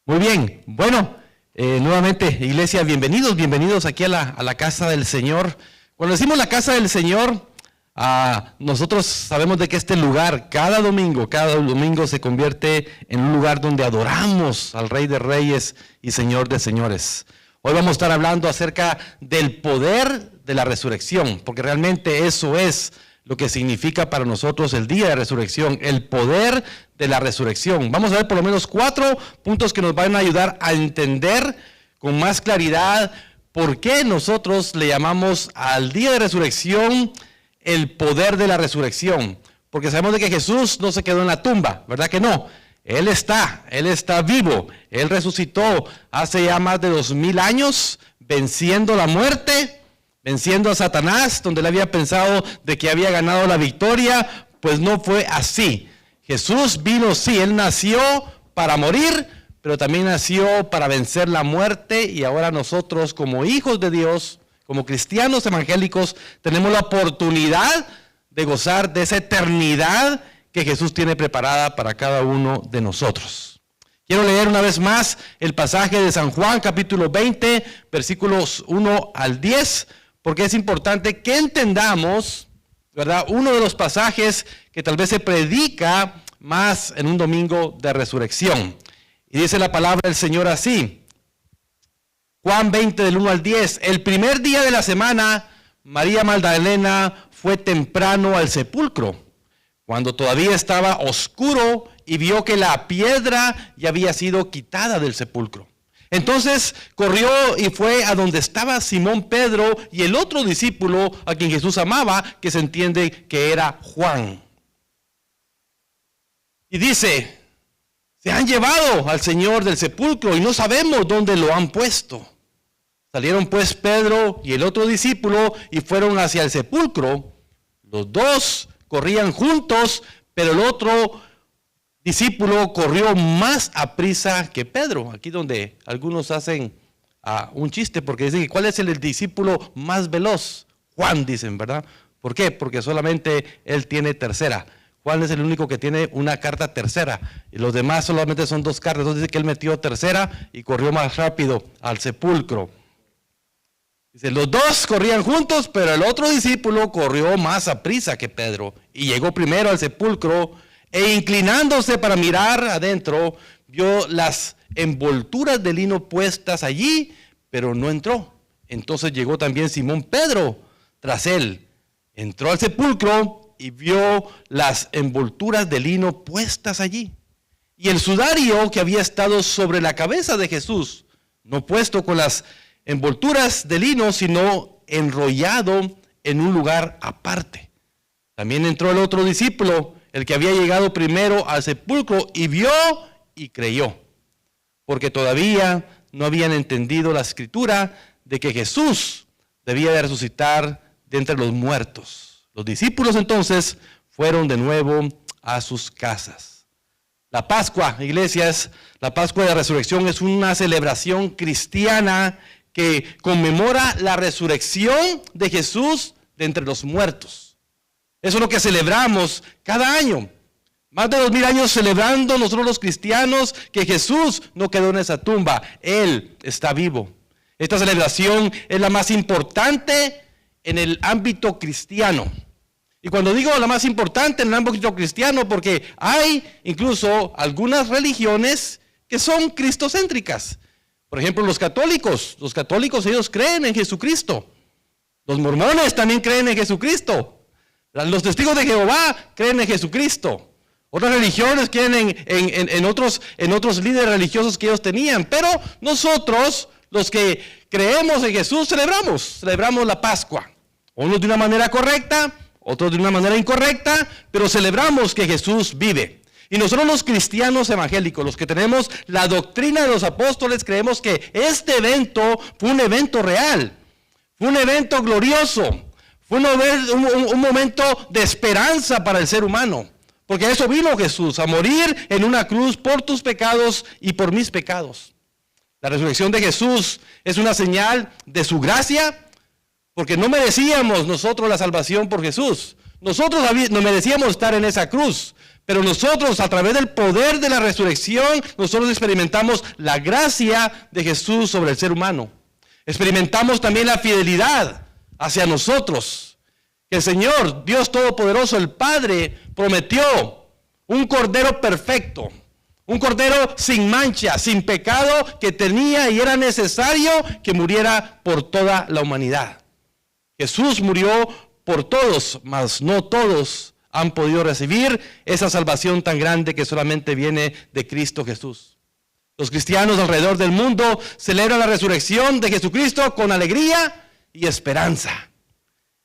Muy bien, bueno, nuevamente, iglesia, bienvenidos aquí a la casa del Señor. Cuando decimos la casa del Señor, nosotros sabemos de que este lugar, cada domingo se convierte en un lugar donde adoramos al Rey de Reyes y Señor de Señores. Hoy vamos a estar hablando acerca del poder de la resurrección, porque realmente eso es lo que significa para nosotros el día de resurrección, el poder de la resurrección. Vamos a ver por lo menos 4 puntos que nos van a ayudar a entender con más claridad por qué nosotros le llamamos al día de resurrección el poder de la resurrección. Porque sabemos de que Jesús no se quedó en la tumba, ¿verdad que no? Él está vivo, Él resucitó hace ya más de 2000 años, venciendo la muerte, venciendo a Satanás, donde él había pensado de que había ganado la victoria. Pues no fue así. Jesús vino, sí, Él nació para morir, pero también nació para vencer la muerte, y ahora nosotros como hijos de Dios, como cristianos evangélicos, tenemos la oportunidad de gozar de esa eternidad que Jesús tiene preparada para cada uno de nosotros. Quiero leer una vez más el pasaje de San Juan, capítulo 20, versículos 1 al 10, porque es importante que entendamos, ¿verdad?, uno de los pasajes que tal vez se predica más en un domingo de resurrección. Y dice la palabra del Señor así, Juan 20 del 1 al 10, el primer día de la semana, María Magdalena fue temprano al sepulcro, cuando todavía estaba oscuro, y vio que la piedra ya había sido quitada del sepulcro. Entonces corrió y fue a donde estaba Simón Pedro y el otro discípulo a quien Jesús amaba, que se entiende que era Juan. Y dice, se han llevado al Señor del sepulcro y no sabemos dónde lo han puesto. Salieron pues Pedro y el otro discípulo y fueron hacia el sepulcro. Los dos corrían juntos, pero el otro discípulo corrió más aprisa que Pedro. Aquí donde algunos hacen un chiste, porque dicen, ¿cuál es el discípulo más veloz? Juan, dicen, ¿verdad? ¿Por qué? Porque solamente él tiene tercera. Juan es el único que tiene una carta tercera, y los demás solamente son 2 cartas. Entonces dice que él metió tercera y corrió más rápido al sepulcro. Dice, los dos corrían juntos, pero el otro discípulo corrió más aprisa que Pedro y llegó primero al sepulcro, e inclinándose para mirar adentro, vio las envolturas de lino puestas allí, pero no entró. Entonces llegó también Simón Pedro tras él. Entró al sepulcro y vio las envolturas de lino puestas allí, y el sudario que había estado sobre la cabeza de Jesús, no puesto con las envolturas de lino, sino enrollado en un lugar aparte. También entró el otro discípulo, el que había llegado primero al sepulcro, y vio y creyó, porque todavía no habían entendido la escritura de que Jesús debía de resucitar de entre los muertos. Los discípulos entonces fueron de nuevo a sus casas. La Pascua, iglesias, la Pascua de la Resurrección es una celebración cristiana que conmemora la resurrección de Jesús de entre los muertos. Eso es lo que celebramos cada año. Más de 2000 años celebrando nosotros los cristianos que Jesús no quedó en esa tumba. Él está vivo. Esta celebración es la más importante en el ámbito cristiano. Y cuando digo la más importante en el ámbito cristiano, porque hay incluso algunas religiones que son cristocéntricas. Por ejemplo, los católicos ellos creen en Jesucristo. Los mormones también creen en Jesucristo. Los testigos de Jehová creen en Jesucristo. Otras religiones creen en otros líderes religiosos que ellos tenían. Pero nosotros, los que creemos en Jesús, celebramos la Pascua. Unos de una manera correcta, otros de una manera incorrecta, pero celebramos que Jesús vive. Y nosotros los cristianos evangélicos, los que tenemos la doctrina de los apóstoles, creemos que este evento fue un evento real, fue un evento glorioso, fue un momento de esperanza para el ser humano. Porque a eso vino Jesús, a morir en una cruz por tus pecados y por mis pecados. La resurrección de Jesús es una señal de su gracia, porque no merecíamos nosotros la salvación por Jesús. Nosotros no merecíamos estar en esa cruz, Pero nosotros, a través del poder de la resurrección, nosotros experimentamos la gracia de Jesús sobre el ser humano. Experimentamos también la fidelidad hacia nosotros. Que el Señor, Dios Todopoderoso, el Padre, prometió un Cordero perfecto. Un Cordero sin mancha, sin pecado, que tenía y era necesario que muriera por toda la humanidad. Jesús murió por todos, mas no todos han podido recibir esa salvación tan grande que solamente viene de Cristo Jesús. Los cristianos alrededor del mundo celebran la resurrección de Jesucristo con alegría y esperanza.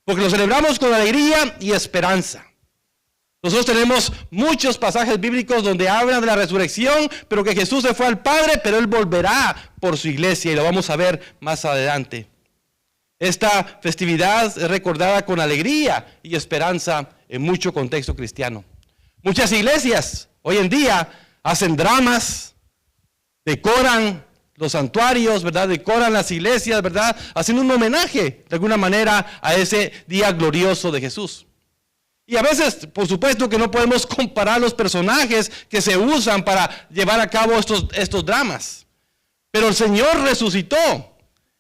Porque lo celebramos con alegría y esperanza. Nosotros tenemos muchos pasajes bíblicos donde hablan de la resurrección, pero que Jesús se fue al Padre, pero Él volverá por su iglesia y lo vamos a ver más adelante. Esta festividad es recordada con alegría y esperanza en mucho contexto cristiano. Muchas iglesias hoy en día hacen dramas, decoran los santuarios, ¿verdad? Decoran las iglesias, ¿verdad? Haciendo un homenaje de alguna manera a ese día glorioso de Jesús. Y a veces, por supuesto que no podemos comparar los personajes que se usan para llevar a cabo estos dramas. Pero el Señor resucitó.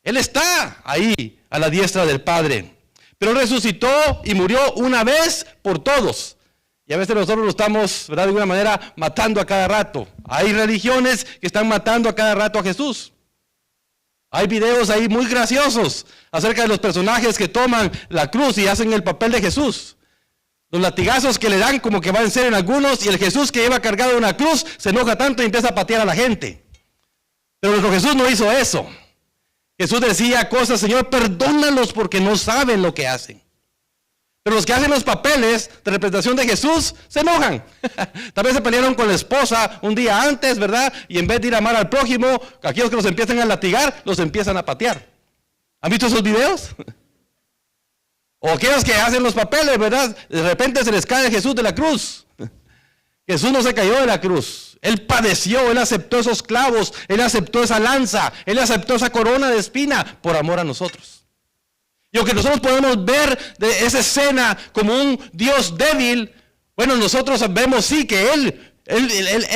Él está ahí a la diestra del Padre. Pero resucitó y murió una vez por todos. Y a veces nosotros lo estamos, ¿verdad?, de alguna manera matando a cada rato. Hay religiones que están matando a cada rato a Jesús. Hay videos ahí muy graciosos acerca de los personajes que toman la cruz y hacen el papel de Jesús. Los latigazos que le dan como que van a ser en algunos, y el Jesús que lleva cargado una cruz se enoja tanto y empieza a patear a la gente. Pero nuestro Jesús no hizo eso. Jesús decía cosas: Señor, perdónalos porque no saben lo que hacen. Pero los que hacen los papeles de representación de Jesús se enojan. Tal vez se pelearon con la esposa un día antes, ¿verdad? Y en vez de ir a amar al prójimo, aquellos que los empiezan a latigar, los empiezan a patear. ¿Han visto esos videos? O aquellos que hacen los papeles, ¿verdad? De repente se les cae Jesús de la cruz. Jesús no se cayó de la cruz. Él padeció, Él aceptó esos clavos, Él aceptó esa lanza, Él aceptó esa corona de espina por amor a nosotros. Y aunque nosotros podemos ver de esa escena como un Dios débil, bueno, nosotros vemos sí que Él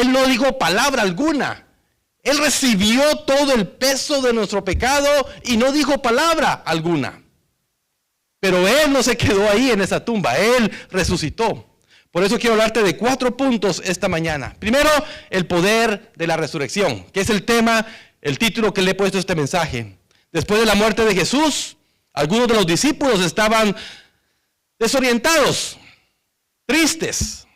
no dijo palabra alguna. Él recibió todo el peso de nuestro pecado y no dijo palabra alguna. Pero Él no se quedó ahí en esa tumba, Él resucitó. Por eso quiero hablarte de 4 puntos esta mañana. Primero, el poder de la resurrección, que es el tema, el título que le he puesto a este mensaje. Después de la muerte de Jesús, algunos de los discípulos estaban desorientados, tristes.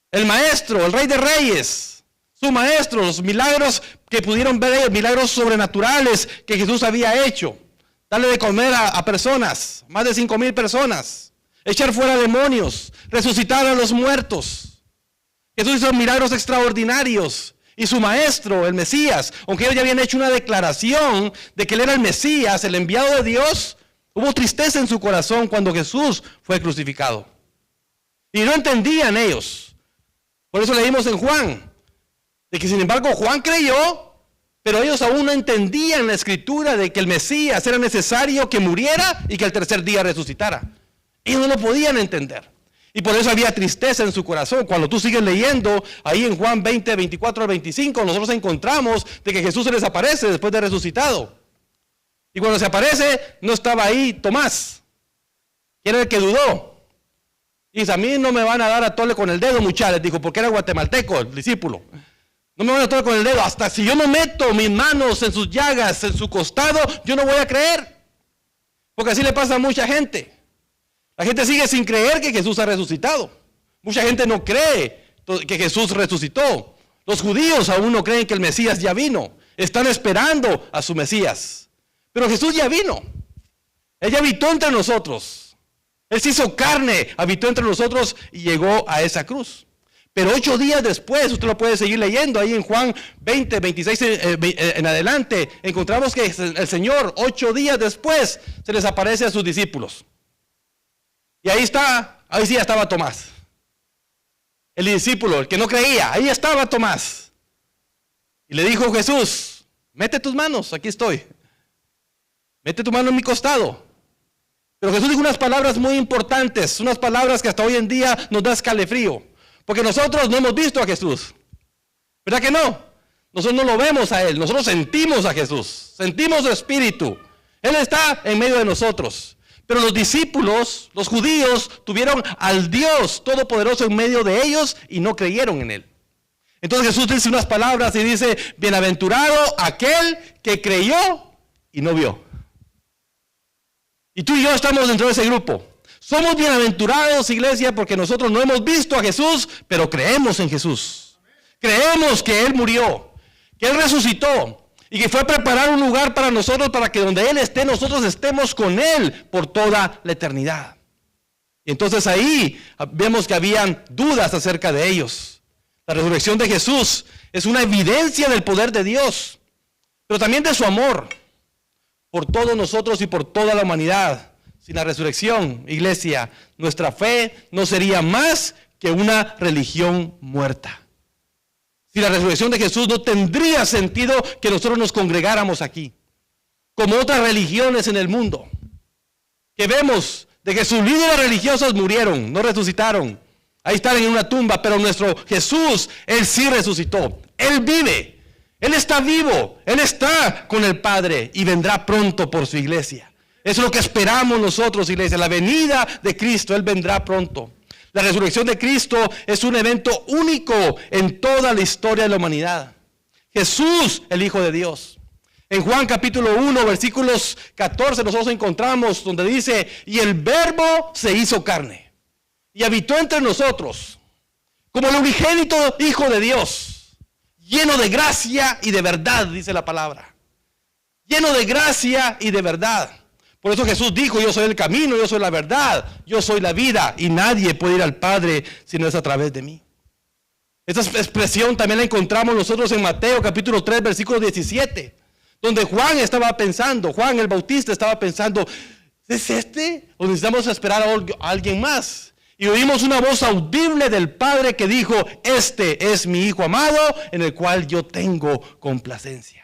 El maestro, el Rey de Reyes, su maestro, los milagros que pudieron ver, milagros sobrenaturales que Jesús había hecho. Darle de comer a personas, más de 5,000 personas. Echar fuera demonios, resucitar a los muertos. Jesús hizo milagros extraordinarios. Y su maestro, el Mesías, aunque ellos ya habían hecho una declaración de que él era el Mesías, el enviado de Dios, hubo tristeza en su corazón cuando Jesús fue crucificado. Y no entendían ellos. Por eso leímos en Juan, de que sin embargo Juan creyó, pero ellos aún no entendían la escritura de que el Mesías era necesario que muriera y que al tercer día resucitara. Ellos no lo podían entender. Y por eso había tristeza en su corazón. Cuando tú sigues leyendo, ahí en Juan 20, 24 al 25, nosotros encontramos de que Jesús se les aparece después de resucitado. Y cuando se aparece, no estaba ahí Tomás, que era el que dudó. Y dice: a mí no me van a dar a tole con el dedo, muchachos, dijo, porque era guatemalteco, el discípulo. No me van a tole con el dedo, hasta si yo no meto mis manos en sus llagas, en su costado, yo no voy a creer. Porque así le pasa a mucha gente. La gente sigue sin creer que Jesús ha resucitado. Mucha gente no cree que Jesús resucitó. Los judíos aún no creen que el Mesías ya vino. Están esperando a su Mesías. Pero Jesús ya vino. Él ya habitó entre nosotros. Él se hizo carne, habitó entre nosotros y llegó a esa cruz. Pero 8 días después, usted lo puede seguir leyendo, ahí en Juan 20, 26 en adelante, encontramos que el Señor 8 días después se les aparece a sus discípulos. Y ahí sí ya estaba Tomás. El discípulo, el que no creía, ahí estaba Tomás. Y le dijo Jesús: mete tus manos, aquí estoy. Mete tu mano en mi costado. Pero Jesús dijo unas palabras muy importantes, unas palabras que hasta hoy en día nos da escalofrío. Porque nosotros no hemos visto a Jesús. ¿Verdad que no? Nosotros no lo vemos a Él. Nosotros sentimos a Jesús. Sentimos su Espíritu. Él está en medio de nosotros. Pero los discípulos, los judíos, tuvieron al Dios Todopoderoso en medio de ellos y no creyeron en Él. Entonces Jesús dice unas palabras y dice, bienaventurado aquel que creyó y no vio. Y tú y yo estamos dentro de ese grupo. Somos bienaventurados, iglesia, porque nosotros no hemos visto a Jesús, pero creemos en Jesús. Creemos que Él murió, que Él resucitó y que fue a preparar un lugar para nosotros para que donde Él esté, nosotros estemos con Él por toda la eternidad. Y entonces ahí vemos que habían dudas acerca de ellos. La resurrección de Jesús es una evidencia del poder de Dios, pero también de su amor por todos nosotros y por toda la humanidad. Sin la resurrección, iglesia, nuestra fe no sería más que una religión muerta. Sin la resurrección de Jesús no tendría sentido que nosotros nos congregáramos aquí, como otras religiones en el mundo, que vemos de que sus líderes religiosos murieron, no resucitaron. Ahí están en una tumba, pero nuestro Jesús, Él sí resucitó. Él vive, Él está vivo, Él está con el Padre y vendrá pronto por su iglesia. Eso es lo que esperamos nosotros, iglesia, la venida de Cristo. Él vendrá pronto. La resurrección de Cristo es un evento único en toda la historia de la humanidad. Jesús, el Hijo de Dios. En Juan capítulo 1, versículos 14, nosotros encontramos donde dice, y el Verbo se hizo carne y habitó entre nosotros, como el unigénito Hijo de Dios, lleno de gracia y de verdad, dice la palabra. Lleno de gracia y de verdad. Por eso Jesús dijo, yo soy el camino, yo soy la verdad, yo soy la vida, y nadie puede ir al Padre si no es a través de mí. Esta expresión también la encontramos nosotros en Mateo capítulo 3, versículo 17, donde Juan estaba pensando, Juan el Bautista estaba pensando, ¿es este? ¿O necesitamos esperar a alguien más? Y oímos una voz audible del Padre que dijo, este es mi Hijo amado, en el cual yo tengo complacencia.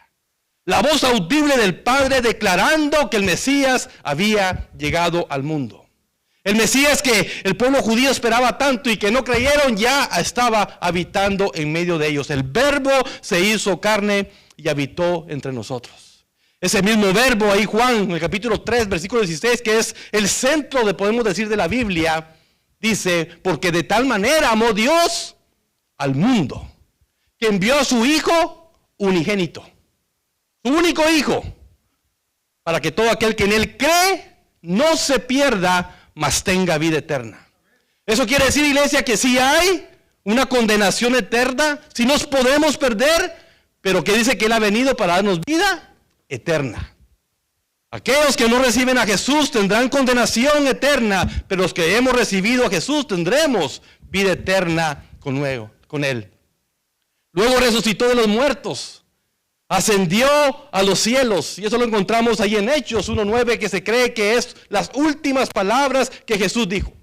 La voz audible del Padre declarando que el Mesías había llegado al mundo. El Mesías que el pueblo judío esperaba tanto y que no creyeron, ya estaba habitando en medio de ellos. El Verbo se hizo carne y habitó entre nosotros. Ese mismo verbo ahí Juan, en el capítulo 3, versículo 16, que es el centro de, podemos decir, de la Biblia, dice, porque de tal manera amó Dios al mundo, que envió a su Hijo unigénito. Su único Hijo, para que todo aquel que en Él cree no se pierda, mas tenga vida eterna. Eso quiere decir, iglesia, que si hay una condenación eterna, si nos podemos perder, pero que dice que Él ha venido para darnos vida eterna. Aquellos que no reciben a Jesús tendrán condenación eterna, pero los que hemos recibido a Jesús tendremos vida eterna con Él. Luego resucitó de los muertos. Ascendió a los cielos, y eso lo encontramos ahí en Hechos 1:9, que se cree que es las últimas palabras que Jesús dijo.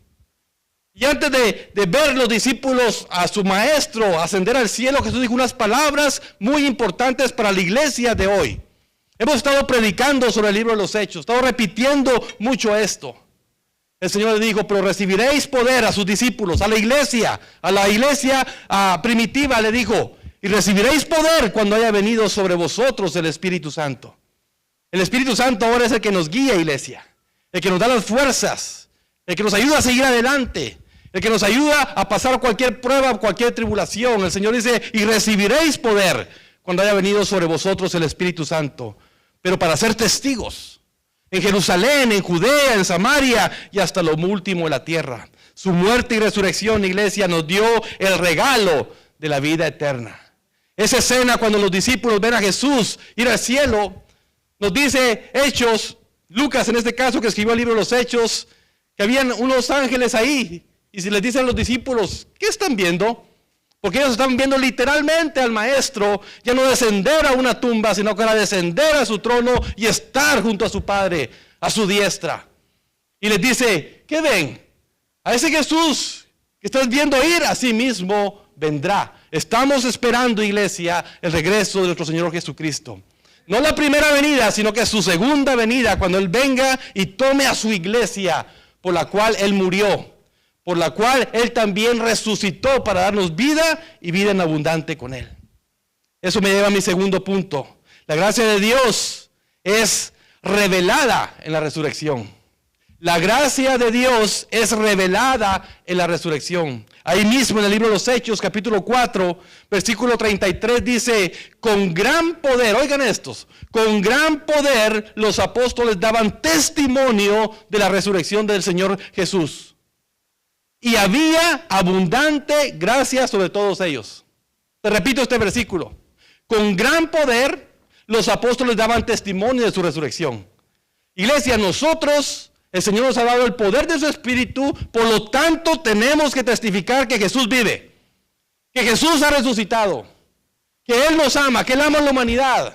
Y antes de ver los discípulos a su maestro ascender al cielo, Jesús dijo unas palabras muy importantes para la iglesia de hoy. Hemos estado predicando sobre el libro de los Hechos, estado repitiendo mucho esto. El Señor le dijo, pero recibiréis poder a sus discípulos, a la iglesia primitiva le dijo, y recibiréis poder cuando haya venido sobre vosotros el Espíritu Santo. El Espíritu Santo ahora es el que nos guía, iglesia. El que nos da las fuerzas. El que nos ayuda a seguir adelante. El que nos ayuda a pasar cualquier prueba, cualquier tribulación. El Señor dice, y recibiréis poder cuando haya venido sobre vosotros el Espíritu Santo. Pero para ser testigos. En Jerusalén, en Judea, en Samaria y hasta lo último de la tierra. Su muerte y resurrección, iglesia, nos dio el regalo de la vida eterna. Esa escena cuando los discípulos ven a Jesús ir al cielo, nos dice Hechos, Lucas en este caso que escribió el libro de los Hechos, que habían unos ángeles ahí, y si les dicen a los discípulos, ¿qué están viendo? Porque ellos están viendo literalmente al Maestro, ya no descender a una tumba, sino que era descender a su trono y estar junto a su Padre, a su diestra. Y les dice, ¿qué ven? A ese Jesús que estás viendo ir, a sí mismo vendrá. Estamos esperando, iglesia, el regreso de nuestro Señor Jesucristo. No la primera venida, sino que su segunda venida, cuando Él venga y tome a su iglesia, por la cual Él murió, por la cual Él también resucitó para darnos vida y vida en abundante con Él. Eso me lleva a mi segundo punto. La gracia de Dios es revelada en la resurrección. La gracia de Dios es revelada en la resurrección. Ahí mismo en el libro de los Hechos, capítulo 4, versículo 33 dice, con gran poder, oigan estos, con gran poder los apóstoles daban testimonio de la resurrección del Señor Jesús. Y había abundante gracia sobre todos ellos. Te repito este versículo. Con gran poder los apóstoles daban testimonio de su resurrección. Iglesia, nosotros, el Señor nos ha dado el poder de su Espíritu, por lo tanto tenemos que testificar que Jesús vive, que Jesús ha resucitado, que Él nos ama, que Él ama a la humanidad,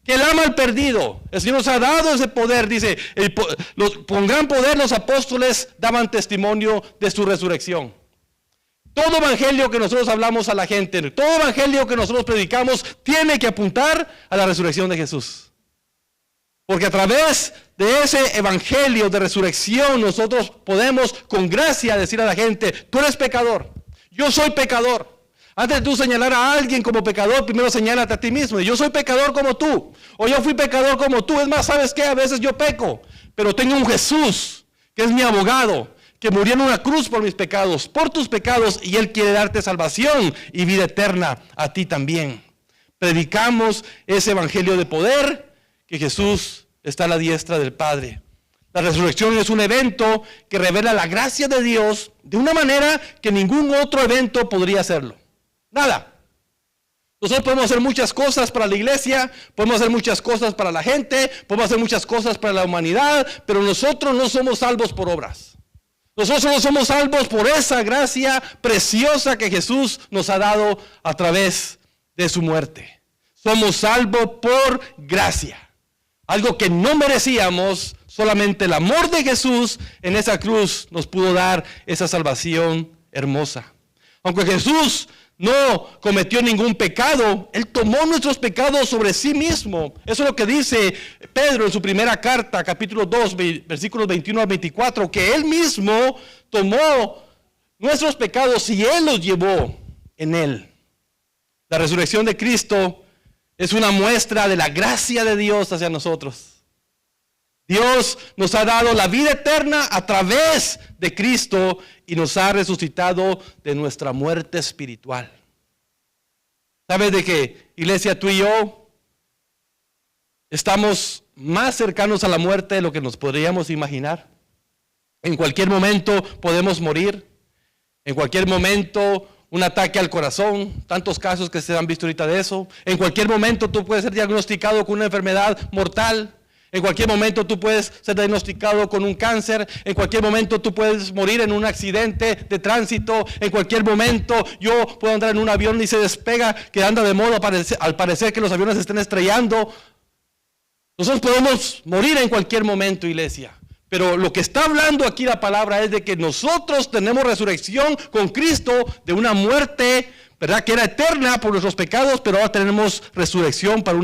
que Él ama al perdido. El Señor nos ha dado ese poder, dice, con gran poder los apóstoles daban testimonio de su resurrección. Todo evangelio que nosotros hablamos a la gente, todo evangelio que nosotros predicamos, tiene que apuntar a la resurrección de Jesús. Porque a través de ese evangelio de resurrección nosotros podemos con gracia decir a la gente, tú eres pecador, yo soy pecador. Antes de tú señalar a alguien como pecador, primero señálate a ti mismo. Yo soy pecador como tú, o yo fui pecador como tú. Es más, ¿sabes qué? A veces yo peco, pero tengo un Jesús que es mi abogado, que murió en una cruz por mis pecados, por tus pecados, y Él quiere darte salvación y vida eterna a ti también. Predicamos ese evangelio de poder, que Jesús está a la diestra del Padre. La resurrección es un evento que revela la gracia de Dios de una manera que ningún otro evento podría hacerlo. Nada. Nosotros podemos hacer muchas cosas para la iglesia, podemos hacer muchas cosas para la gente, podemos hacer muchas cosas para la humanidad, pero nosotros no somos salvos por obras. Nosotros no somos salvos por esa gracia preciosa que Jesús nos ha dado a través de su muerte. Somos salvos por gracia. Algo que no merecíamos, solamente el amor de Jesús en esa cruz nos pudo dar esa salvación hermosa. Aunque Jesús no cometió ningún pecado, Él tomó nuestros pecados sobre sí mismo. Eso es lo que dice Pedro en su primera carta, capítulo 2, versículos 21 al 24, que Él mismo tomó nuestros pecados y Él los llevó en Él. La resurrección de Cristo es una muestra de la gracia de Dios hacia nosotros. Dios nos ha dado la vida eterna a través de Cristo y nos ha resucitado de nuestra muerte espiritual. ¿Sabes de qué, iglesia? Tú y yo estamos más cercanos a la muerte de lo que nos podríamos imaginar. En cualquier momento podemos morir. En cualquier momento un ataque al corazón, tantos casos que se han visto ahorita de eso. En cualquier momento tú puedes ser diagnosticado con una enfermedad mortal. En cualquier momento tú puedes ser diagnosticado con un cáncer. En cualquier momento tú puedes morir en un accidente de tránsito. En cualquier momento yo puedo andar en un avión y se despega, que anda de moda al parecer que los aviones se estén estrellando. Nosotros podemos morir en cualquier momento, iglesia. Pero lo que está hablando aquí la palabra es de que nosotros tenemos resurrección con Cristo de una muerte, ¿verdad?, que era eterna por nuestros pecados, pero ahora tenemos resurrección para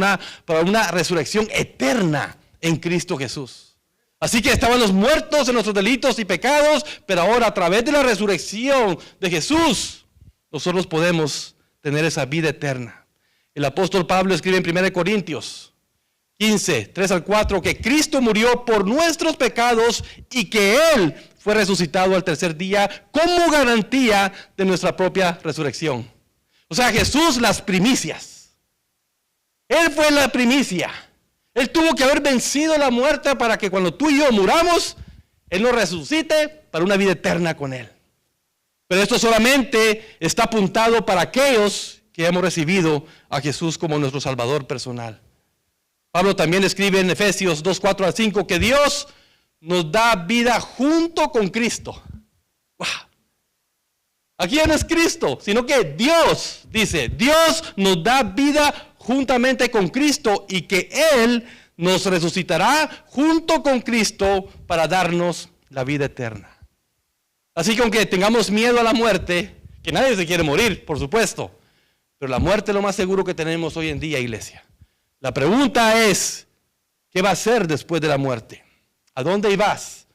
una resurrección eterna en Cristo Jesús. Así que estábamos muertos en nuestros delitos y pecados, pero ahora a través de la resurrección de Jesús, nosotros podemos tener esa vida eterna. El apóstol Pablo escribe en 1 Corintios 15, 3 al 4, que Cristo murió por nuestros pecados y que Él fue resucitado al tercer día como garantía de nuestra propia resurrección. O sea, Jesús, las primicias. Él fue la primicia. Él tuvo que haber vencido la muerte para que cuando tú y yo muramos, Él nos resucite para una vida eterna con Él. Pero esto solamente está apuntado para aquellos que hemos recibido a Jesús como nuestro Salvador personal. Pablo también escribe en Efesios 2, 4 al 5 que Dios nos da vida junto con Cristo. ¡Wow! Aquí ya no es Cristo, sino que Dios, dice, Dios nos da vida juntamente con Cristo y que Él nos resucitará junto con Cristo para darnos la vida eterna. Así que aunque tengamos miedo a la muerte, que nadie se quiere morir, por supuesto, pero la muerte es lo más seguro que tenemos hoy en día, iglesia. La pregunta es, ¿qué va a ser después de la muerte? ¿A dónde vas?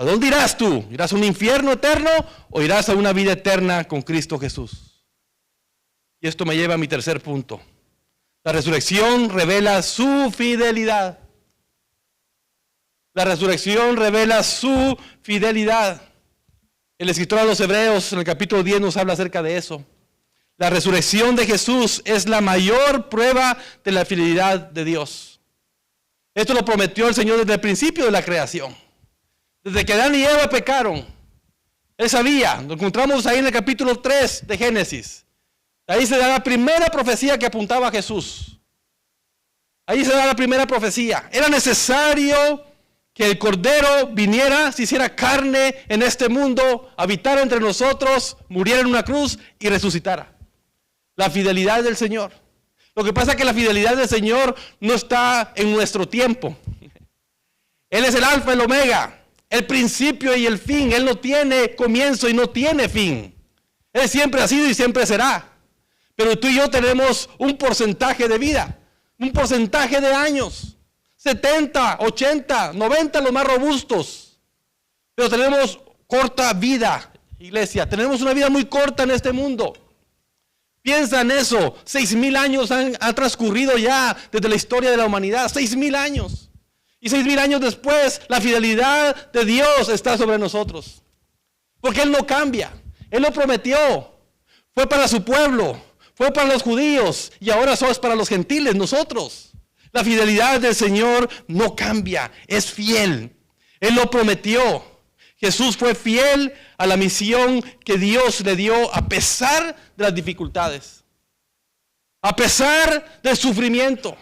¿A dónde irás tú? ¿Irás a un infierno eterno o irás a una vida eterna con Cristo Jesús? Y esto me lleva a mi tercer punto. La resurrección revela su fidelidad. La resurrección revela su fidelidad. El escritor a los Hebreos en el capítulo 10 nos habla acerca de eso. La resurrección de Jesús es la mayor prueba de la fidelidad de Dios. Esto lo prometió el Señor desde el principio de la creación. Desde que Adán y Eva pecaron, Él sabía. Lo encontramos ahí en el capítulo 3 de Génesis. Ahí se da la primera profecía que apuntaba a Jesús. Ahí se da la primera profecía. Era necesario que el Cordero viniera, se hiciera carne en este mundo, habitara entre nosotros, muriera en una cruz y resucitara. La fidelidad del Señor. Lo que pasa es que la fidelidad del Señor no está en nuestro tiempo. Él es el alfa y el omega, el principio y el fin. Él no tiene comienzo y no tiene fin. Él siempre ha sido y siempre será. Pero tú y yo tenemos un porcentaje de vida, un porcentaje de años. 70, 80, 90 los más robustos. Pero tenemos corta vida, iglesia. Tenemos una vida muy corta en este mundo. Piensa en eso. 6,000 años han transcurrido ya desde la historia de la humanidad. 6,000 años. Y 6,000 años después, la fidelidad de Dios está sobre nosotros. Porque Él no cambia. Él lo prometió. Fue para su pueblo. Fue para los judíos. Y ahora es para los gentiles, nosotros. La fidelidad del Señor no cambia, es fiel. Él lo prometió. Jesús fue fiel a la misión que Dios le dio a pesar de las dificultades, a pesar del sufrimiento.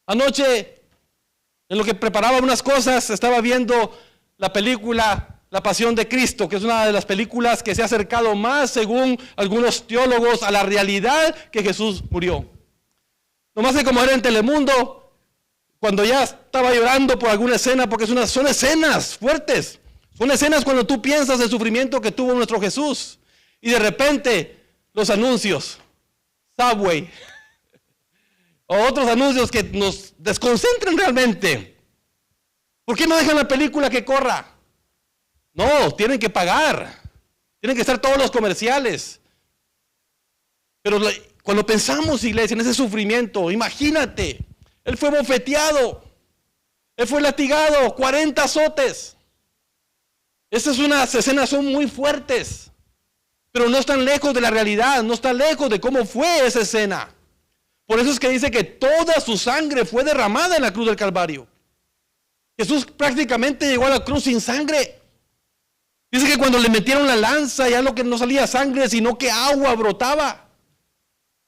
Anoche, en lo que preparaba unas cosas, estaba viendo la película La Pasión de Cristo, que es una de las películas que se ha acercado más, según algunos teólogos, a la realidad que Jesús murió. Nomás que como era en Telemundo, cuando ya estaba llorando por alguna escena, porque son escenas fuertes. Son escenas cuando tú piensas el sufrimiento que tuvo nuestro Jesús. Y de repente, los anuncios, Subway, o otros anuncios que nos desconcentran realmente. ¿Por qué no dejan la película que corra? No, tienen que pagar. Tienen que estar todos los comerciales. Pero cuando pensamos, iglesia, en ese sufrimiento, imagínate, Él fue bofeteado, Él fue latigado, 40 azotes. Esas escenas son muy fuertes, pero no están lejos de la realidad, no están lejos de cómo fue esa escena. Por eso es que dice que toda su sangre fue derramada en la cruz del Calvario. Jesús prácticamente llegó a la cruz sin sangre. Dice que cuando le metieron la lanza, ya lo que no salía sangre, sino que agua brotaba.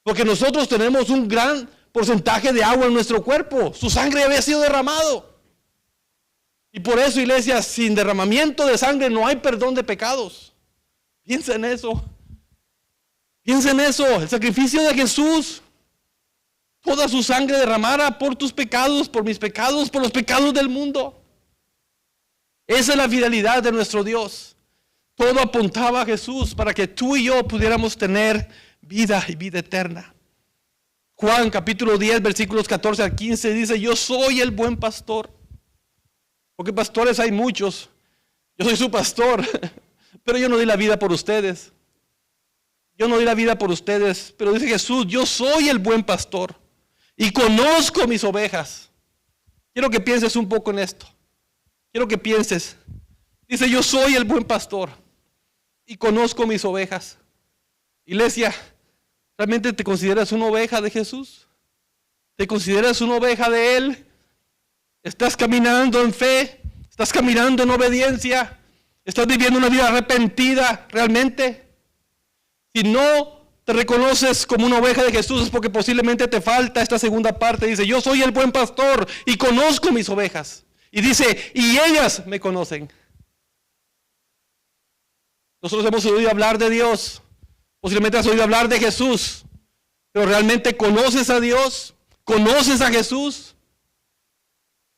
Porque nosotros tenemos un gran porcentaje de agua en nuestro cuerpo. Su sangre había sido derramado. Y por eso, iglesia, sin derramamiento de sangre no hay perdón de pecados. Piensa en eso. Piensa en eso. El sacrificio de Jesús. Toda su sangre derramada por tus pecados, por mis pecados, por los pecados del mundo. Esa es la fidelidad de nuestro Dios. Todo apuntaba a Jesús para que tú y yo pudiéramos tener vida y vida eterna. Juan capítulo 10 versículos 14 al 15 dice: yo soy el buen pastor. Porque pastores hay muchos. Yo soy su pastor. Pero yo no di la vida por ustedes. Yo no di la vida por ustedes. Pero dice Jesús: yo soy el buen pastor y conozco mis ovejas. Quiero que pienses un poco en esto. Quiero que pienses. Dice: yo soy el buen pastor y conozco mis ovejas. Iglesia, ¿realmente te consideras una oveja de Jesús? ¿Te consideras una oveja de Él? ¿Estás caminando en fe? ¿Estás caminando en obediencia? ¿Estás viviendo una vida arrepentida realmente? Si no te reconoces como una oveja de Jesús, es porque posiblemente te falta esta segunda parte. Dice: yo soy el buen pastor y conozco mis ovejas. Y dice: y ellas me conocen. Nosotros hemos oído hablar de Dios. Posiblemente has oído hablar de Jesús, pero ¿realmente conoces a Dios? ¿Conoces a Jesús?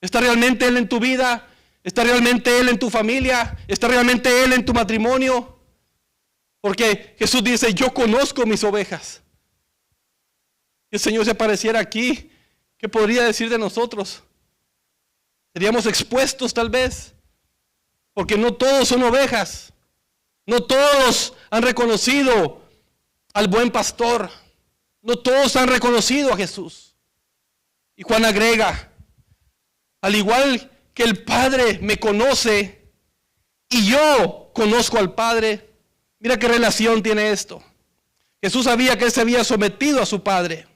¿Está realmente Él en tu vida? ¿Está realmente Él en tu familia? ¿Está realmente Él en tu matrimonio? Porque Jesús dice: yo conozco mis ovejas. Si el Señor se apareciera aquí, ¿qué podría decir de nosotros? ¿Seríamos expuestos tal vez? Porque no todos son ovejas. No todos han reconocido al buen pastor. No todos han reconocido a Jesús. Y Juan agrega, al igual que el Padre me conoce y yo conozco al Padre. Mira qué relación tiene esto. Jesús sabía que él se había sometido a su Padre.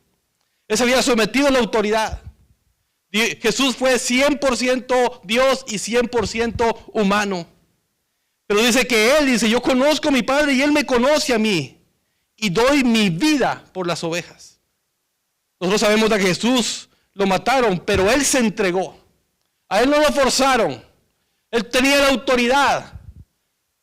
Él se había sometido a la autoridad. Jesús fue 100% Dios y 100% humano. Pero dice que él dice, yo conozco a mi Padre y él me conoce a mí. Y doy mi vida por las ovejas. Nosotros sabemos de que Jesús lo mataron, pero él se entregó. A él no lo forzaron. Él tenía la autoridad.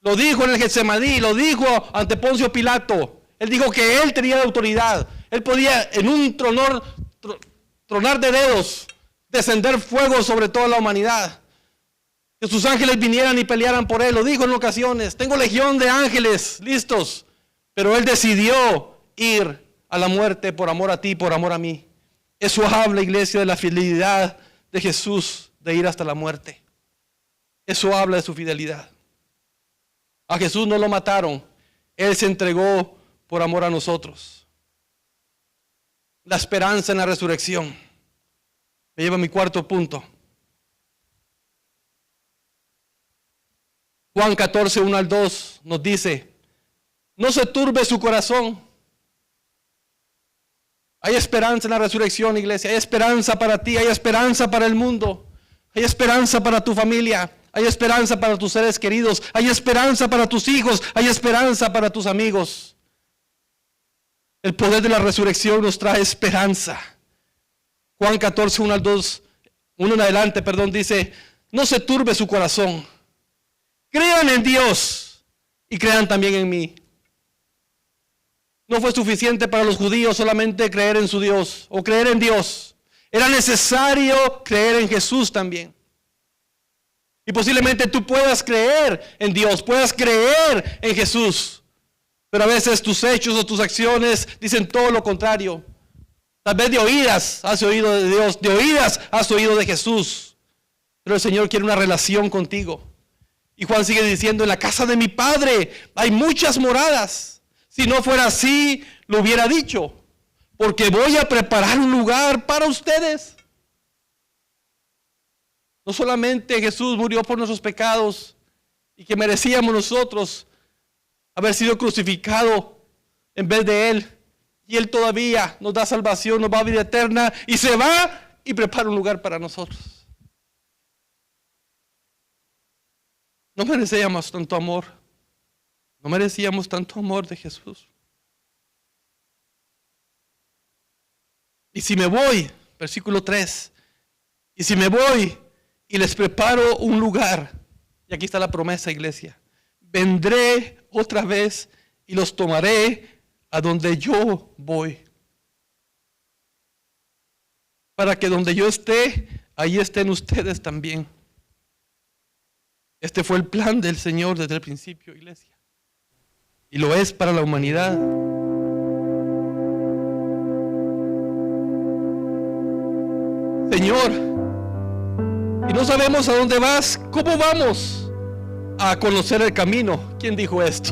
Lo dijo en el Getsemaní, lo dijo ante Poncio Pilato. Él dijo que él tenía la autoridad. Él podía en un tronar de dedos descender fuego sobre toda la humanidad. Que sus ángeles vinieran y pelearan por él. Lo dijo en ocasiones. Tengo legión de ángeles listos. Pero él decidió ir a la muerte por amor a ti, por amor a mí. Eso habla, iglesia, de la fidelidad de Jesús de ir hasta la muerte. Eso habla de su fidelidad. A Jesús no lo mataron. Él se entregó por amor a nosotros. La esperanza en la resurrección me lleva a mi cuarto punto. Juan 14, 1 al 2 nos dice, no se turbe su corazón. Hay esperanza en la resurrección, iglesia. Hay esperanza para ti, hay esperanza para el mundo. Hay esperanza para tu familia. Hay esperanza para tus seres queridos. Hay esperanza para tus hijos. Hay esperanza para tus amigos. El poder de la resurrección nos trae esperanza. Juan 14, 1 al 2, 1 en adelante, dice, no se turbe su corazón. Crean en Dios y crean también en mí. No fue suficiente para los judíos solamente creer en su Dios o creer en Dios. Era necesario creer en Jesús también. Y posiblemente tú puedas creer en Dios, puedas creer en Jesús. Pero a veces tus hechos o tus acciones dicen todo lo contrario. Tal vez de oídas has oído de Dios, de oídas has oído de Jesús. Pero el Señor quiere una relación contigo. Y Juan sigue diciendo, en la casa de mi Padre hay muchas moradas. Si no fuera así, lo hubiera dicho. Porque voy a preparar un lugar para ustedes. No solamente Jesús murió por nuestros pecados y que merecíamos nosotros haber sido crucificado en vez de Él. Y Él todavía nos da salvación, nos da vida eterna y se va y prepara un lugar para nosotros. No merecíamos tanto amor. No merecíamos tanto amor de Jesús. Y si me voy, versículo 3, y si me voy y les preparo un lugar, y aquí está la promesa, iglesia, vendré otra vez y los tomaré a donde yo voy. Para que donde yo esté, ahí estén ustedes también. Este fue el plan del Señor desde el principio, iglesia. Y lo es para la humanidad. Señor, y no sabemos a dónde vas, ¿cómo vamos a conocer el camino? ¿Quién dijo esto?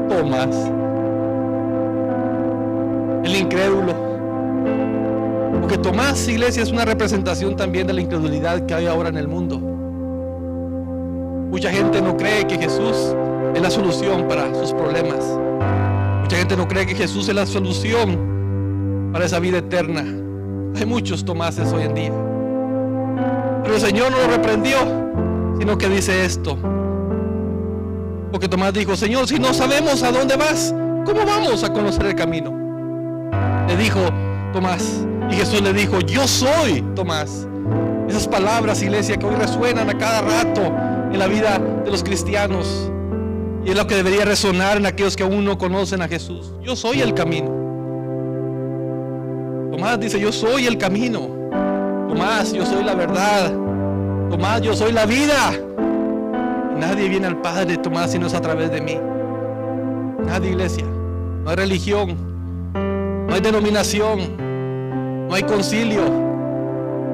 Tomás, el incrédulo. Porque Tomás, iglesia, es una representación también de la incredulidad que hay ahora en el mundo. Mucha gente no cree que Jesús es la solución para sus problemas. Mucha gente no cree que Jesús es la solución para esa vida eterna. Hay muchos Tomáses hoy en día. Pero el Señor no lo reprendió, sino que dice esto. Porque Tomás dijo, Señor, si no sabemos a dónde vas, ¿cómo vamos a conocer el camino? Le dijo Tomás, y Jesús le dijo, yo soy Tomás. Esas palabras, iglesia, que hoy resuenan a cada rato en la vida de los cristianos. Y es lo que debería resonar en aquellos que aún no conocen a Jesús. Yo soy el camino. Tomás dice, yo soy el camino. Tomás, yo soy la verdad. Tomás, yo soy la vida. Y nadie viene al Padre, Tomás, si no es a través de mí. Nadie, iglesia. No hay religión. No hay denominación. No hay concilio.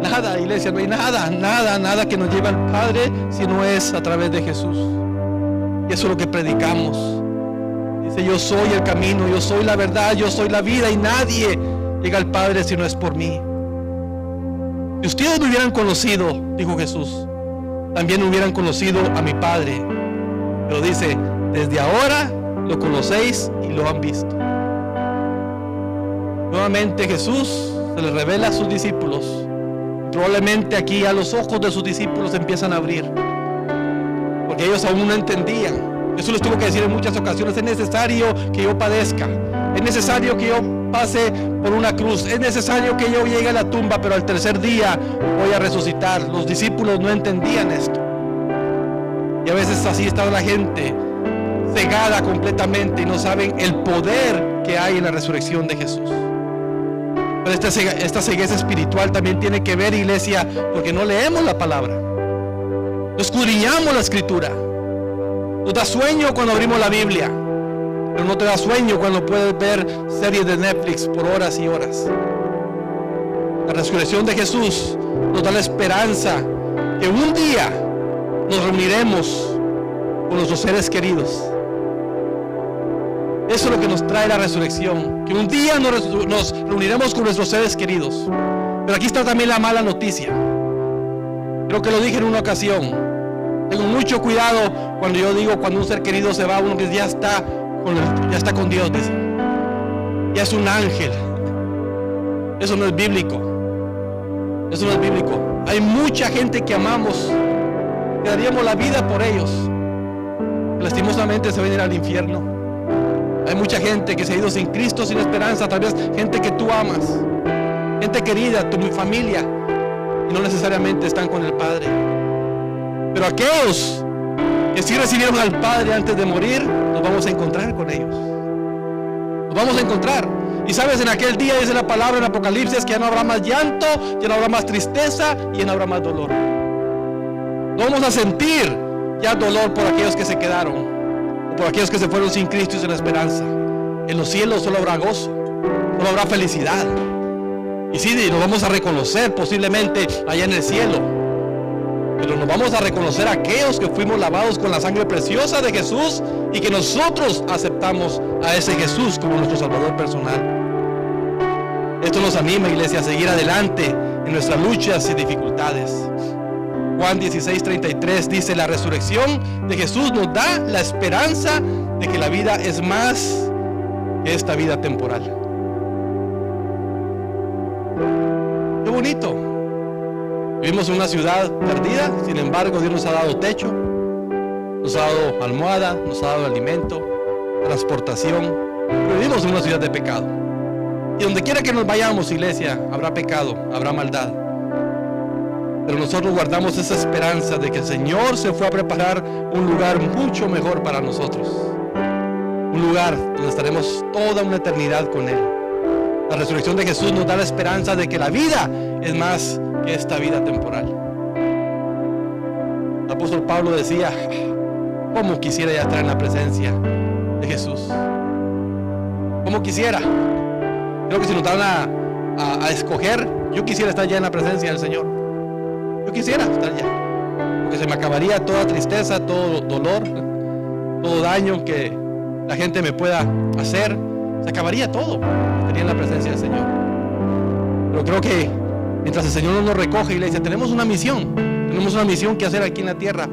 Nada, iglesia, no hay nada que nos lleve al Padre si no es a través de Jesús. Y eso es lo que predicamos. Dice, yo soy el camino, yo soy la verdad, yo soy la vida, y nadie llega al Padre si no es por mí. Si ustedes me hubieran conocido, dijo Jesús, también hubieran conocido a mi Padre. Pero dice, desde ahora lo conocéis y lo han visto. Nuevamente Jesús se le revela a sus discípulos. Probablemente aquí a los ojos de sus discípulos empiezan a abrir, porque ellos aún no entendían. Jesús les tuvo que decir en muchas ocasiones, es necesario que yo padezca, es necesario que yo pase por una cruz, es necesario que yo llegue a la tumba, pero al tercer día voy a resucitar. Los discípulos no entendían esto, y a veces así está la gente, cegada completamente, y no saben el poder que hay en la resurrección de Jesús. Pero esta cegueza espiritual también tiene que ver, iglesia, porque no leemos la palabra, no escudriñamos la escritura. Nos da sueño cuando abrimos la Biblia, pero no te da sueño cuando puedes ver series de Netflix por horas y horas. La resurrección de Jesús nos da la esperanza que un día nos reuniremos con nuestros seres queridos. Eso es lo que nos trae la resurrección, que un día nos reuniremos con nuestros seres queridos. Pero aquí está también la mala noticia. Creo que lo dije en una ocasión. Tengo mucho cuidado cuando yo digo, cuando un ser querido se va, uno que ya está con Dios, dice. Ya es un ángel. Eso no es bíblico. Eso no es bíblico. Hay mucha gente que amamos, que daríamos la vida por ellos, que lastimosamente se van a ir al infierno. Hay mucha gente que se ha ido sin Cristo, sin esperanza, tal vez gente que tú amas, gente querida, tu familia, y no necesariamente están con el Padre. Pero aquellos que sí recibieron al Padre antes de morir, nos vamos a encontrar con ellos. Nos vamos a encontrar. Y sabes, en aquel día dice la palabra en Apocalipsis que ya no habrá más llanto, ya no habrá más tristeza y ya no habrá más dolor. No vamos a sentir ya dolor por aquellos que se quedaron, por aquellos que se fueron sin Cristo y sin esperanza. En los cielos solo habrá gozo, solo habrá felicidad. Y sí, nos vamos a reconocer posiblemente allá en el cielo, pero nos vamos a reconocer a aquellos que fuimos lavados con la sangre preciosa de Jesús y que nosotros aceptamos a ese Jesús como nuestro Salvador personal. Esto nos anima, iglesia, a seguir adelante en nuestras luchas y dificultades. Juan 16:33 dice, la resurrección de Jesús nos da la esperanza de que la vida es más que esta vida temporal. Qué bonito. Vivimos en una ciudad perdida, sin embargo Dios nos ha dado techo, nos ha dado almohada, nos ha dado alimento, transportación. Pero vivimos en una ciudad de pecado. Y donde quiera que nos vayamos, iglesia, habrá pecado, habrá maldad. Pero nosotros guardamos esa esperanza de que el Señor se fue a preparar un lugar mucho mejor para nosotros. Un lugar donde estaremos toda una eternidad con Él. La resurrección de Jesús nos da la esperanza de que la vida es más que esta vida temporal. El apóstol Pablo decía, ¿cómo quisiera ya estar en la presencia de Jesús? ¿Cómo quisiera? Creo que si nos dan a escoger, yo quisiera estar ya en la presencia del Señor. Yo quisiera estar ya, porque se me acabaría toda tristeza, todo dolor, todo daño que la gente me pueda hacer, se acabaría todo. Estaría en la presencia del Señor. Pero creo que mientras el Señor nos recoge, iglesia, tenemos una misión que hacer aquí en la tierra.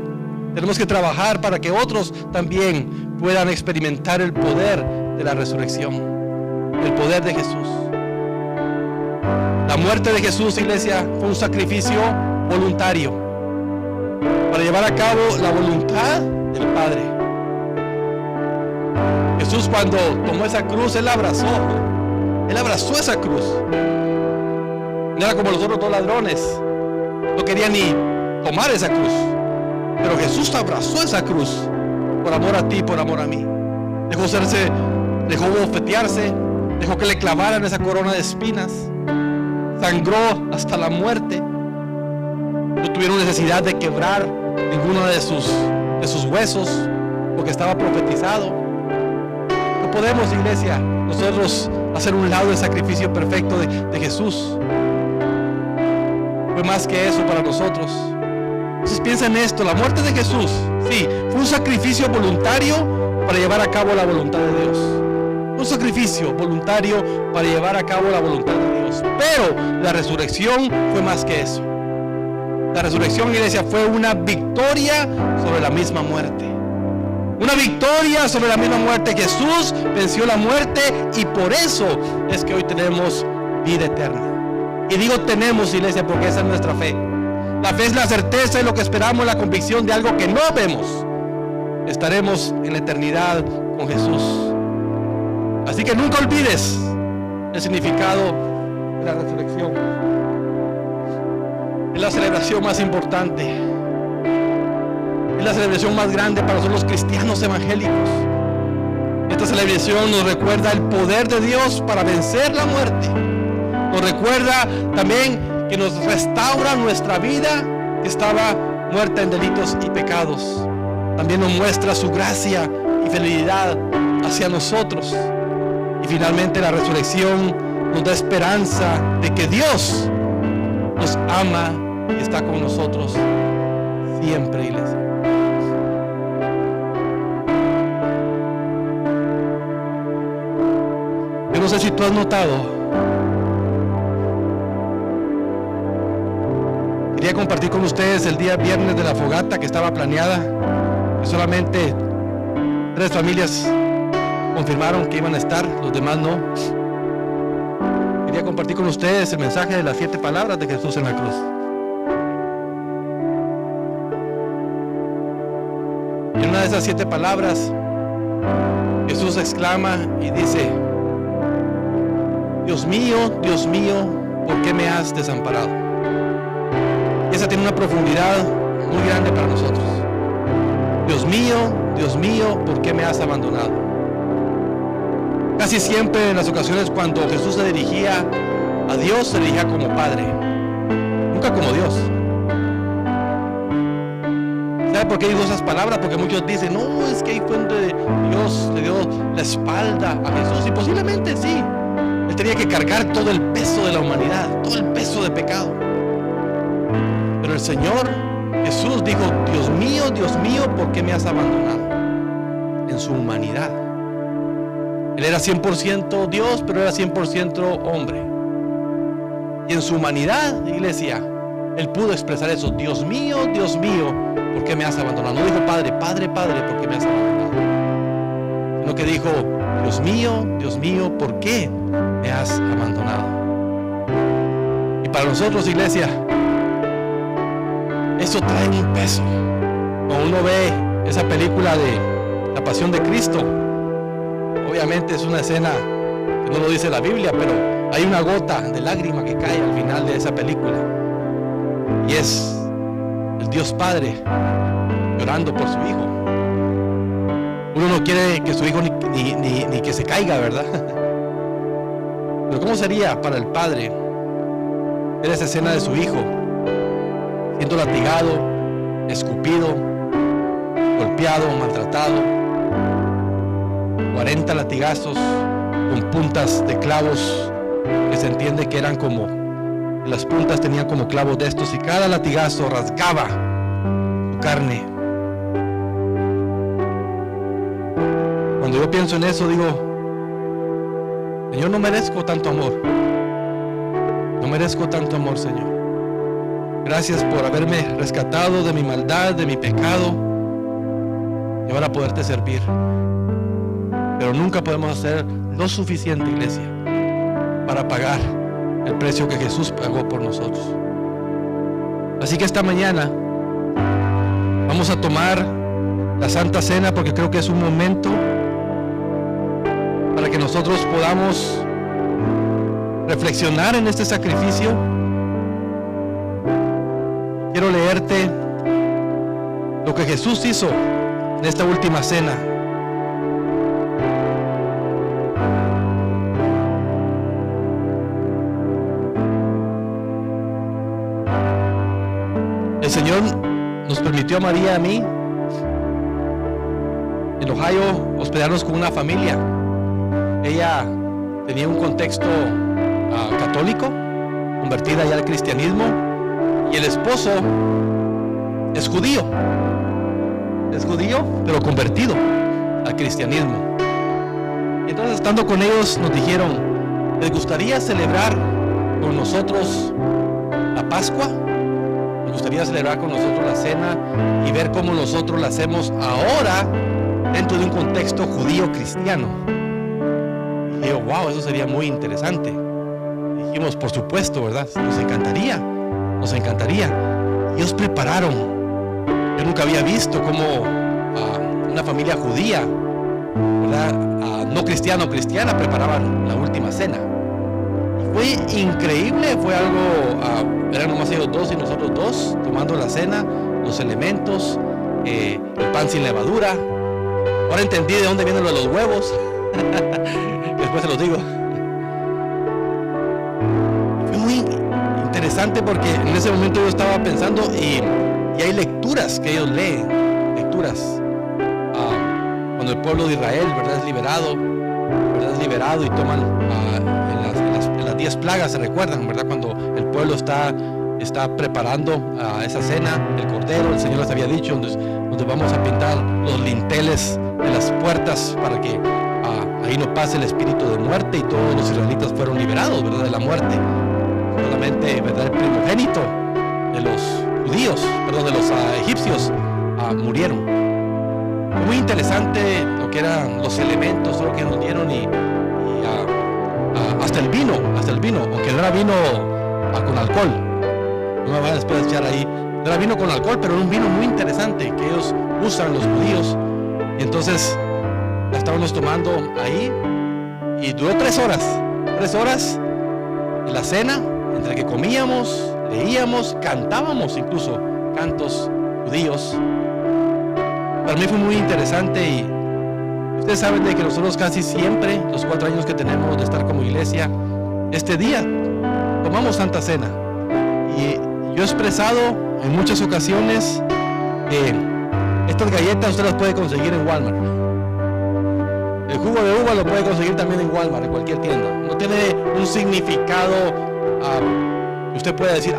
Tenemos que trabajar para que otros también puedan experimentar el poder de la resurrección, el poder de Jesús. La muerte de Jesús, iglesia, fue un sacrificio voluntario para llevar a cabo la voluntad del Padre. Jesús, cuando tomó esa cruz, Él abrazó esa cruz. No era como los otros dos ladrones, no quería ni tomar esa cruz, pero Jesús abrazó esa cruz por amor a ti, por amor a mí. Dejó bofetearse, dejó que le clavaran esa corona de espinas, sangró hasta la muerte. No tuvieron necesidad de quebrar ninguno de sus huesos, porque estaba profetizado. No podemos, iglesia, nosotros hacer un lado del sacrificio perfecto de Jesús. fue más que eso para nosotros. Entonces piensa en esto, la muerte de Jesús, sí, fue un sacrificio voluntario para llevar a cabo la voluntad de Dios. Un sacrificio voluntario para llevar a cabo la voluntad de Dios. Pero la resurrección fue más que eso. La resurrección, iglesia, fue una victoria sobre la misma muerte. Una victoria sobre la misma muerte. Jesús venció la muerte y por eso es que hoy tenemos vida eterna. Y digo tenemos, iglesia, porque esa es nuestra fe. La fe es la certeza de lo que esperamos, la convicción de algo que no vemos. Estaremos en la eternidad con Jesús. Así que nunca olvides el significado de la resurrección. Es la celebración más importante. Es la celebración más grande para nosotros los cristianos evangélicos. Esta celebración nos recuerda el poder de Dios para vencer la muerte. Nos recuerda también que nos restaura nuestra vida que estaba muerta en delitos y pecados. También nos muestra su gracia y fidelidad hacia nosotros. Y finalmente la resurrección nos da esperanza de que Dios nos ama y está con nosotros siempre, iglesia. Yo no sé si tú has notado. Quería compartir con ustedes el día viernes de la fogata que estaba planeada. Que solamente 3 familias confirmaron que iban a estar, los demás no. Quería compartir con ustedes el mensaje de las 7 palabras de Jesús en la cruz. Y en una de esas 7 palabras, Jesús exclama y dice: Dios mío, ¿por qué me has desamparado? Y esa tiene una profundidad muy grande para nosotros. Dios mío, ¿por qué me has abandonado? Casi siempre en las ocasiones cuando Jesús se dirigía a Dios, se dirigía como Padre, nunca como Dios. ¿Sabe por qué digo esas palabras? Porque muchos dicen, no, es que ahí fue donde Dios le dio la espalda a Jesús. Y posiblemente sí, Él tenía que cargar todo el peso de la humanidad, todo el peso de pecado. Pero el Señor Jesús dijo: Dios mío, ¿por qué me has abandonado? En su humanidad. Él era 100% Dios, pero era 100% hombre. Y en su humanidad, iglesia, Él pudo expresar eso: Dios mío, ¿por qué me has abandonado? No dijo Padre, ¿por qué me has abandonado? Sino que dijo: Dios mío, ¿por qué me has abandonado? Y para nosotros, iglesia, eso trae un peso. Cuando uno ve esa película de La Pasión de Cristo, obviamente es una escena que no lo dice la Biblia, pero hay una gota de lágrima que cae al final de esa película. Y es el Dios Padre llorando por su hijo. Uno no quiere que su hijo ni que se caiga, ¿verdad? Pero ¿cómo sería para el Padre ver esa escena de su hijo siendo latigado, escupido, golpeado, maltratado? 40 latigazos con puntas de clavos que se entiende que eran como, las puntas tenían como clavos de estos, y cada latigazo rasgaba su carne. Cuando yo pienso en eso, digo: Señor, no merezco tanto amor. No merezco tanto amor, Señor. Gracias por haberme rescatado de mi maldad, de mi pecado, y ahora poderte servir. Pero nunca podemos hacer lo suficiente, iglesia, para pagar el precio que Jesús pagó por nosotros. Así que esta mañana vamos a tomar la Santa Cena, porque creo que es un momento para que nosotros podamos reflexionar en este sacrificio. Quiero leerte lo que Jesús hizo en esta última cena. El Señor nos permitió a María y a mí en Ohio hospedarnos con una familia. Ella tenía un contexto católico, convertida ya al cristianismo, Y el esposo es judío, pero convertido al cristianismo. Entonces, estando con ellos, nos dijeron: ¿les gustaría celebrar con nosotros la Pascua? ¿Les gustaría celebrar con nosotros la cena y ver cómo nosotros la hacemos ahora dentro de un contexto judío cristiano? Y dije: wow, eso sería muy interesante. Dijimos: por supuesto, ¿verdad? Nos encantaría. Y ellos prepararon. Yo nunca había visto cómo una familia judía, ¿verdad? No cristiana o cristiana, preparaban la última cena. Y fue increíble, fue algo, eran nomás ellos dos y nosotros dos, tomando la cena, los elementos, el pan sin levadura. Ahora entendí de dónde vienen los huevos. Después se los digo. Fue muy interesante porque en ese momento yo estaba pensando y hay lecturas que ellos leen, cuando el pueblo de Israel, ¿verdad?, es liberado y toman en las 10 plagas, se recuerdan, ¿verdad?, cuando el pueblo está preparando esa cena, el cordero, el Señor les había dicho, donde vamos a pintar los linteles de las puertas para que ahí no pase el espíritu de muerte, y todos los israelitas fueron liberados, ¿verdad?, de la muerte. Solamente, ¿verdad?, el primogénito de los judíos, de los egipcios murieron. Fue muy interesante lo que eran los elementos, todo lo que nos dieron, y hasta el vino, aunque no era vino con alcohol. No me van a después echar ahí. No era vino con alcohol, pero era un vino muy interesante que ellos usan, los judíos. Y entonces la estábamos tomando ahí y duró 3 horas. 3 horas en la cena, entre que comíamos, leíamos, cantábamos incluso cantos judíos. Para mí fue muy interesante, y ustedes saben de que nosotros casi siempre, los 4 años que tenemos de estar como iglesia, este día tomamos Santa Cena. Y yo he expresado en muchas ocasiones que estas galletas usted las puede conseguir en Walmart. El jugo de uva lo puede conseguir también en Walmart, en cualquier tienda. No tiene un significado. Usted puede decir: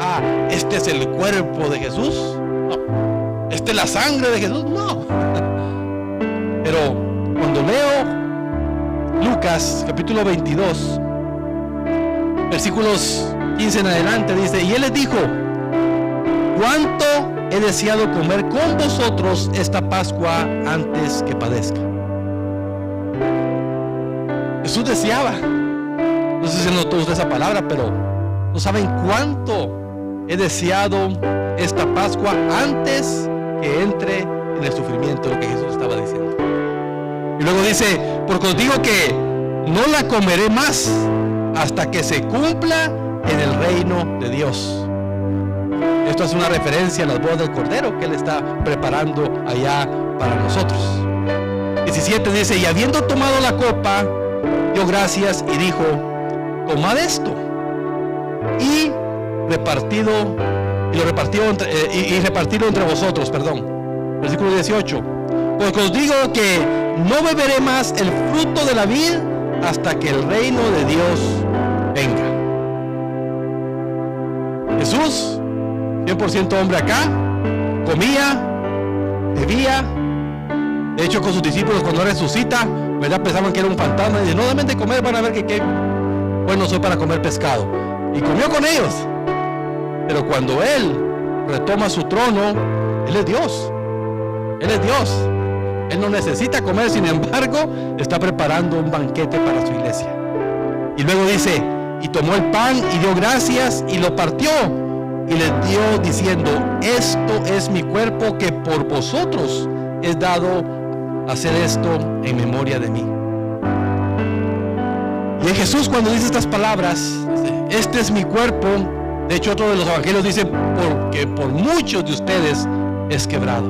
este es el cuerpo de Jesús. No. Esta es la sangre de Jesús. No. Pero cuando leo Lucas capítulo 22, versículos 15 en adelante, dice: y él les dijo: ¿cuánto he deseado comer con vosotros esta Pascua antes que padezca? Jesús deseaba. No sé si notó usted esa palabra, pero no saben cuánto he deseado esta Pascua antes que entre en el sufrimiento, lo que Jesús estaba diciendo. Y luego dice: porque os digo que no la comeré más hasta que se cumpla en el reino de Dios. Esto es una referencia a las bodas del Cordero que Él está preparando allá para nosotros. 17 dice: y habiendo tomado la copa, dio gracias y dijo: tomad esto y repartidlo entre vosotros. Versículo 18: porque os digo que no beberé más el fruto de la vid hasta que el reino de Dios venga. Jesús, 100% hombre acá, comía, bebía. De hecho, con sus discípulos, cuando resucita, ¿verdad?, pensaban que era un fantasma, y dice: no, deben de comer, van a ver que qué bueno soy para comer pescado. Y comió con ellos. Pero cuando Él retoma su trono, Él es Dios. Él no necesita comer, sin embargo, está preparando un banquete para su iglesia. Y luego dice: y tomó el pan y dio gracias y lo partió y les dio diciendo: esto es mi cuerpo que por vosotros es dado, hacer esto en memoria de mí. Y en Jesús, cuando dice estas palabras, dice: este es mi cuerpo. De hecho, otro de los evangelios dice: porque por muchos de ustedes es quebrado,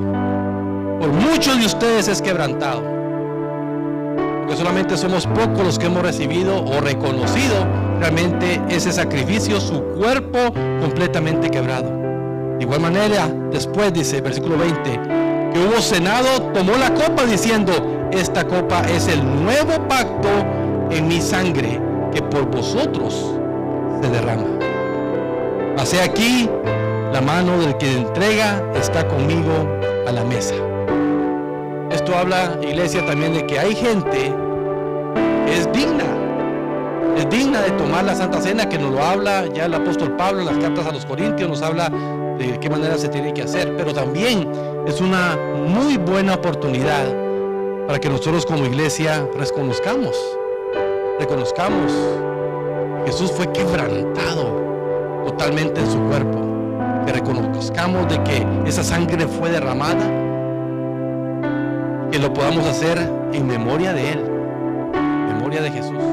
por muchos de ustedes es quebrantado. Porque solamente somos pocos los que hemos recibido o reconocido realmente ese sacrificio, su cuerpo completamente quebrado. De igual manera, después dice, versículo 20, que hubo cenado, tomó la copa diciendo: esta copa es el nuevo pacto en mi sangre, que por vosotros se derrama. Hacé aquí la mano del que entrega está conmigo a la mesa. Esto habla, iglesia, también de que hay gente que es digna de tomar la Santa Cena, que nos lo habla ya el apóstol Pablo en las cartas a los Corintios, nos habla de qué manera se tiene que hacer, pero también es una muy buena oportunidad para que nosotros como iglesia reconozcamos Jesús fue quebrantado totalmente en su cuerpo, que reconozcamos de que esa sangre fue derramada, que lo podamos hacer en memoria de Él, en memoria de Jesús.